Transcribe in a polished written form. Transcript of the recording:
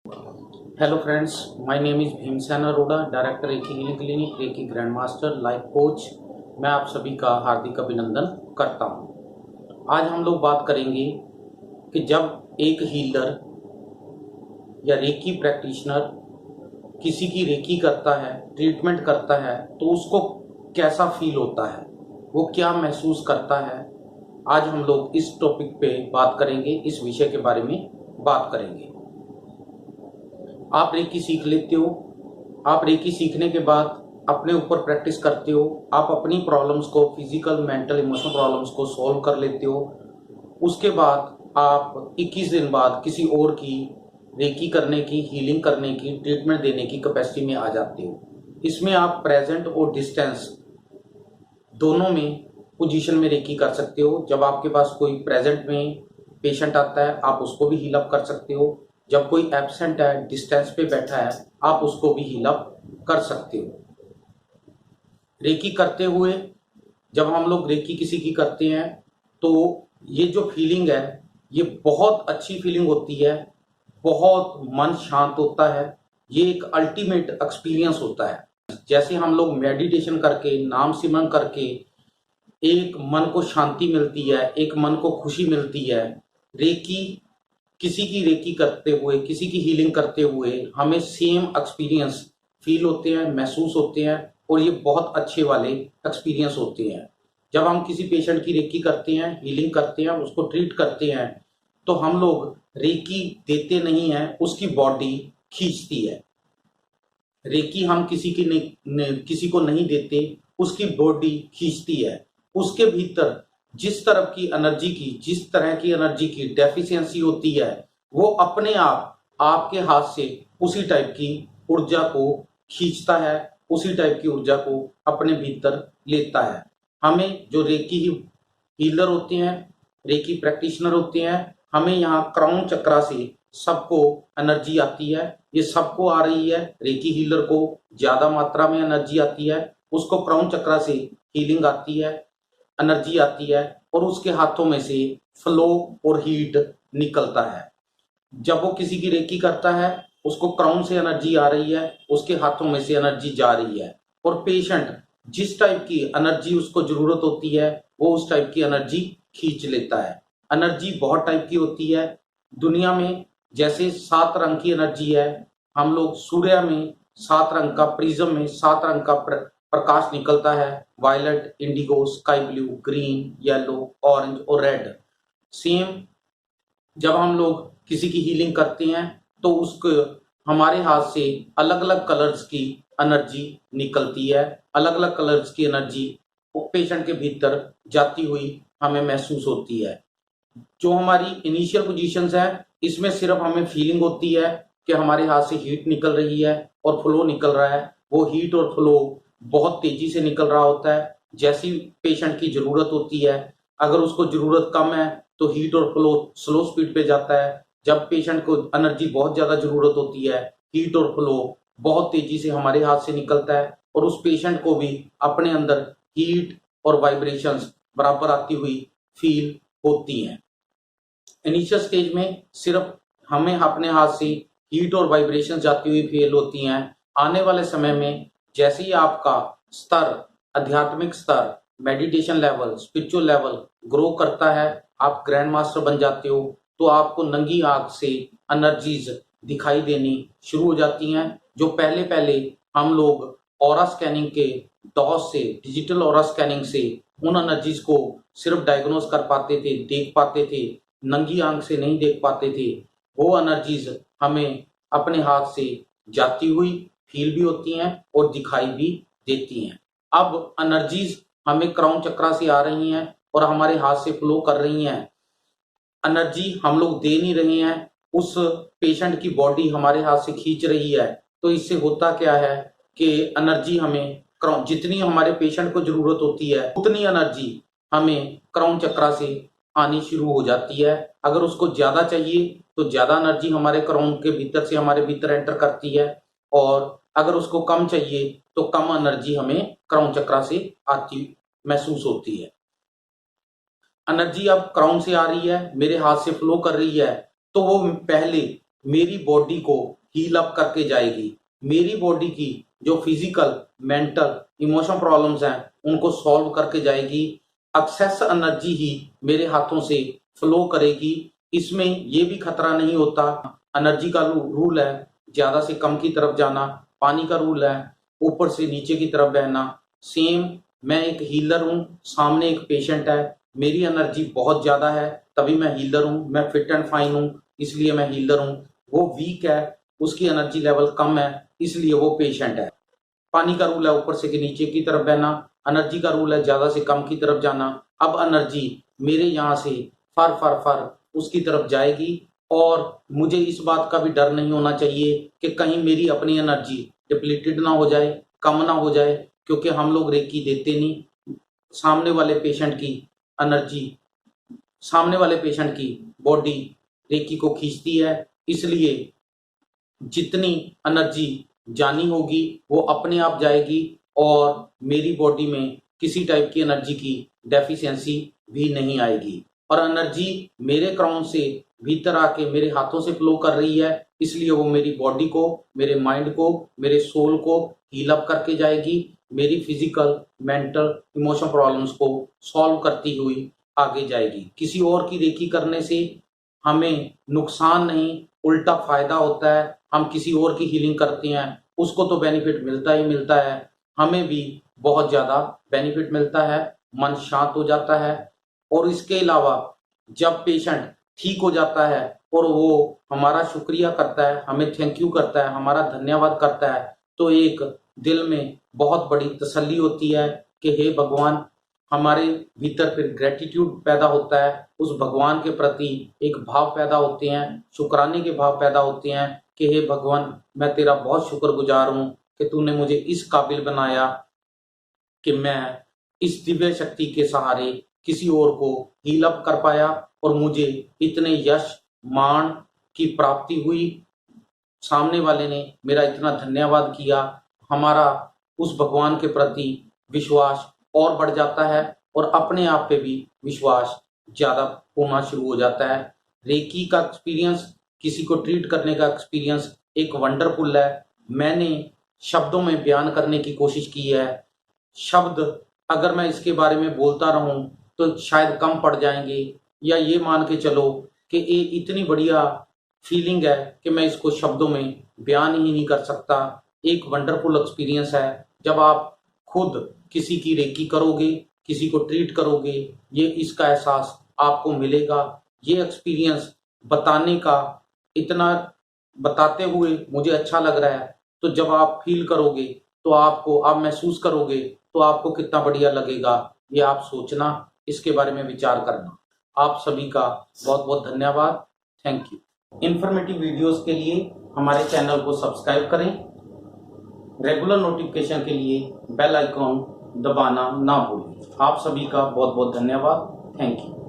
Hello friends, my name is Bhimsen Arora, director recce healing clinic, reiki grand master, life coach. मैं आप सभी का हार्दिक अभिनंदन करता हूं। आज हम लोग बात करेंगे कि जब एक हीलर या रेकी प्रैक्टिशनर किसी की रेकी करता है, ट्रीटमेंट करता है, तो उसको कैसा फील होता है, वो क्या महसूस करता है। आज हम लोग इस टॉपिक पे बात करेंगे, इस विषय के बारे में बात करेंगे। आप रेकी सीख लेते हो, आप रेकी सीखने के बाद अपने ऊपर प्रैक्टिस करते हो, आप अपनी प्रॉब्लम्स को, फिजिकल, मेंटल, इमोशनल प्रॉब्लम्स को सॉल्व कर लेते हो। उसके बाद आप 21 दिन बाद किसी और की रेकी करने की, हीलिंग करने की, ट्रीटमेंट देने की कैपेसिटी में आ जाते हो। इसमें आप प्रेजेंट और डिस्टेंस दोनों में पोजीशन में रेकी कर सकते हो। जब आपके पास कोई प्रेजेंट में पेशेंट आता है, आप उसको भी हील अप कर सकते हो। जब कोई एब्सेंट है, डिस्टेंस पे बैठा है, आप उसको भी हील अप कर सकते हो। रेकी करते हुए जब हम लोग रेकी किसी की करते हैं तो ये जो फीलिंग है, ये बहुत अच्छी फीलिंग होती है, बहुत मन शांत होता है। ये एक अल्टीमेट एक्सपीरियंस होता है। जैसे हम लोग मेडिटेशन करके, नाम सिमरन करके एक मन को शांति मिलती है, एक मन को खुशी मिलती है। रेकी किसी की रेकी करते हुए, किसी की हीलिंग करते हुए हमें सेम एक्सपीरियंस फील होते हैं, महसूस होते हैं, और ये बहुत अच्छे वाले एक्सपीरियंस होते हैं। जब हम किसी पेशेंट की रेकी करते हैं, हीलिंग करते हैं, उसको ट्रीट करते हैं, तो हम लोग रेकी देते नहीं हैं, उसकी बॉडी खींचती है। रेकी हम किसी को नहीं देते, उसकी बॉडी खींचती है। उसके भीतर जिस तरह की एनर्जी की डेफिशिएंसी होती है, वो अपने आप आपके हाथ से उसी टाइप की ऊर्जा को खींचता है, उसी टाइप की ऊर्जा को अपने भीतर लेता है। हमें जो रेकी हीलर होते हैं, रेकी प्रैक्टिशनर होते हैं, हमें यहाँ क्राउन चक्रा से सबको एनर्जी आती है। ये सबको आ रही है। रेकी हीलर को ज्यादा मात्रा में एनर्जी आती है, उसको क्राउन चक्रा से हीलिंग आती है, एनर्जी आती है, और उसके हाथों में से फ्लो और हीट निकलता है। जब वो किसी की रेकी करता है, उसको क्राउन से एनर्जी आ रही है, उसके हाथों में से एनर्जी जा रही है, और पेशेंट जिस टाइप की एनर्जी उसको जरूरत होती है, वो उस टाइप की एनर्जी खींच लेता है। एनर्जी बहुत टाइप की होती है दुनिया में। जैसे 7 रंग की एनर्जी है, हम लोग सूर्य में 7 रंग का, प्रिज्म में 7 रंग का प्रकाश निकलता है। Violet, indigo, sky blue, green, yellow, orange और रेड। सेम जब हम लोग किसी की हीलिंग करते हैं तो उसको हमारे हाथ से अलग अलग कलर्स की एनर्जी निकलती है। अलग अलग कलर्स की एनर्जी पेशेंट के भीतर जाती हुई हमें महसूस होती है। जो हमारी इनिशियल पोजीशंस है, इसमें सिर्फ हमें फीलिंग होती है कि हमारे हाथ से हीट निकल रही है और फ्लो निकल रहा है। वो हीट और फ्लो बहुत तेजी से निकल रहा होता है, जैसी पेशेंट की जरूरत होती है। अगर उसको जरूरत कम है तो हीट और फ्लो स्लो स्पीड पे जाता है। जब पेशेंट को एनर्जी बहुत ज्यादा जरूरत होती है, हीट और फ्लो बहुत तेजी से हमारे हाथ से निकलता है, और उस पेशेंट को भी अपने अंदर हीट और वाइब्रेशंस बराबर आती हुई फील होती हैं। इनिशियल स्टेज में सिर्फ हमें अपने हाथ से हीट और वाइब्रेशन जाती हुई फील होती हैं। आने वाले समय में जैसे ही आपका स्तर, आध्यात्मिक स्तर, meditation level, spiritual level grow करता है, आप ग्रैंड मास्टर बन जाते हो, तो आपको नंगी आंख से एनर्जीज दिखाई देनी शुरू हो जाती हैं। जो पहले पहले हम लोग ऑरा स्कैनिंग के दौर से, डिजिटल ऑरा स्कैनिंग से उन एनर्जीज को सिर्फ डायग्नोज कर पाते थे, देख पाते थे, नंगी आंख से नहीं देख पाते थे, वो एनर्जीज हमें अपने हाथ से जाती हुई फील भी होती हैं और दिखाई भी देती हैं। अब एनर्जीज हमें क्राउन चक्रा से आ रही हैं और हमारे हाथ से फ्लो कर रही हैं। एनर्जी हम लोग दे नहीं रहे हैं, उस पेशेंट की बॉडी हमारे हाथ से खींच रही है। तो इससे होता क्या है कि एनर्जी हमें जितनी हमारे पेशेंट को जरूरत होती है, उतनी एनर्जी हमें क्राउन चक्रा से आनी शुरू हो जाती है। अगर उसको ज्यादा चाहिए तो ज्यादा एनर्जी हमारे क्राउन के भीतर से हमारे भीतर एंटर करती है, और अगर उसको कम चाहिए तो कम एनर्जी हमें क्राउन चक्रा से आती महसूस होती है। एनर्जी अब क्राउन से आ रही है, मेरे हाथ से फ्लो कर रही है, तो वो पहले मेरी बॉडी को हील अप करके जाएगी। मेरी बॉडी की जो फिजिकल, मेंटल, इमोशन प्रॉब्लम्स हैं उनको सॉल्व करके जाएगी। एक्सेस एनर्जी ही मेरे हाथों से फ्लो करेगी। इसमें ये भी खतरा नहीं होता। एनर्जी का रूल है ज्यादा से कम की तरफ जाना, पानी का रूल है ऊपर से नीचे की तरफ बहना। सेम मैं एक हीलर हूँ, सामने एक पेशेंट है, मेरी एनर्जी बहुत ज्यादा है तभी मैं हीलर हूँ। मैं फिट एंड फाइन हूँ इसलिए मैं हीलर हूँ। वो वीक है, उसकी एनर्जी लेवल कम है इसलिए वो पेशेंट है। पानी का रूल है ऊपर से नीचे की तरफ बहना, एनर्जी का रूल है ज्यादा से कम की तरफ जाना। अब एनर्जी मेरे यहाँ से फर फर फर उसकी तरफ जाएगी और मुझे इस बात का भी डर नहीं होना चाहिए कि कहीं मेरी अपनी एनर्जी डिप्लीटेड ना हो जाए, कम ना हो जाए, क्योंकि हम लोग रेकी देते नहीं। सामने वाले पेशेंट की एनर्जी, सामने वाले पेशेंट की बॉडी रेकी को खींचती है, इसलिए जितनी एनर्जी जानी होगी वो अपने आप जाएगी और मेरी बॉडी में किसी टाइप की एनर्जी की डेफिशिएंसी भी नहीं आएगी। और एनर्जी मेरे क्राउन से भीतर आके मेरे हाथों से फ्लो कर रही है, इसलिए वो मेरी बॉडी को, मेरे माइंड को, मेरे सोल को हील अप करके जाएगी। मेरी फिजिकल, मेंटल, इमोशन प्रॉब्लम्स को सॉल्व करती हुई आगे जाएगी। किसी और की रेकी करने से हमें नुकसान नहीं, उल्टा फायदा होता है। हम किसी और की हीलिंग करते हैं उसको तो बेनिफिट मिलता ही मिलता है, हमें भी बहुत ज्यादा बेनिफिट मिलता है, मन शांत हो जाता है। और इसके अलावा जब पेशेंट ठीक हो जाता है और वो हमारा शुक्रिया करता है, हमें थैंक यू करता है, हमारा धन्यवाद करता है, तो एक दिल में बहुत बड़ी तसल्ली होती है कि हे भगवान, हमारे भीतर फिर ग्रेटिट्यूड पैदा होता है, उस भगवान के प्रति एक भाव पैदा होते हैं, शुक्राने के भाव पैदा होते हैं कि हे भगवान, मैं तेरा बहुत शुक्रगुजार हूँ कि तूने मुझे इस काबिल बनाया कि मैं इस दिव्य शक्ति के सहारे किसी और को हील अप कर पाया और मुझे इतने यश मान की प्राप्ति हुई। सामने वाले ने मेरा इतना धन्यवाद किया, हमारा उस भगवान के प्रति विश्वास और बढ़ जाता है और अपने आप पे भी विश्वास ज्यादा होना शुरू हो जाता है। रेकी का एक्सपीरियंस, किसी को ट्रीट करने का एक्सपीरियंस एक वंडरफुल है। मैंने शब्दों में बयान करने की कोशिश की है। शब्द अगर मैं इसके बारे में बोलता रहूं तो शायद कम पड़ जाएंगे, या ये मान के चलो कि ये इतनी बढ़िया फीलिंग है कि मैं इसको शब्दों में बयान ही नहीं कर सकता। एक वंडरफुल एक्सपीरियंस है जब आप खुद किसी की रेकी करोगे, किसी को ट्रीट करोगे, ये इसका एहसास आपको मिलेगा। ये एक्सपीरियंस बताने का, इतना बताते हुए मुझे अच्छा लग रहा है, तो जब आप फील करोगे तो आपको, आप महसूस करोगे तो आपको कितना बढ़िया लगेगा, ये आप सोचना, इसके बारे में विचार करना। आप सभी का बहुत बहुत धन्यवाद। Thank you. इंफॉर्मेटिव वीडियोस के लिए हमारे चैनल को सब्सक्राइब करें। रेगुलर नोटिफिकेशन के लिए बेल आइकॉन दबाना ना भूलें। आप सभी का बहुत बहुत धन्यवाद। Thank you.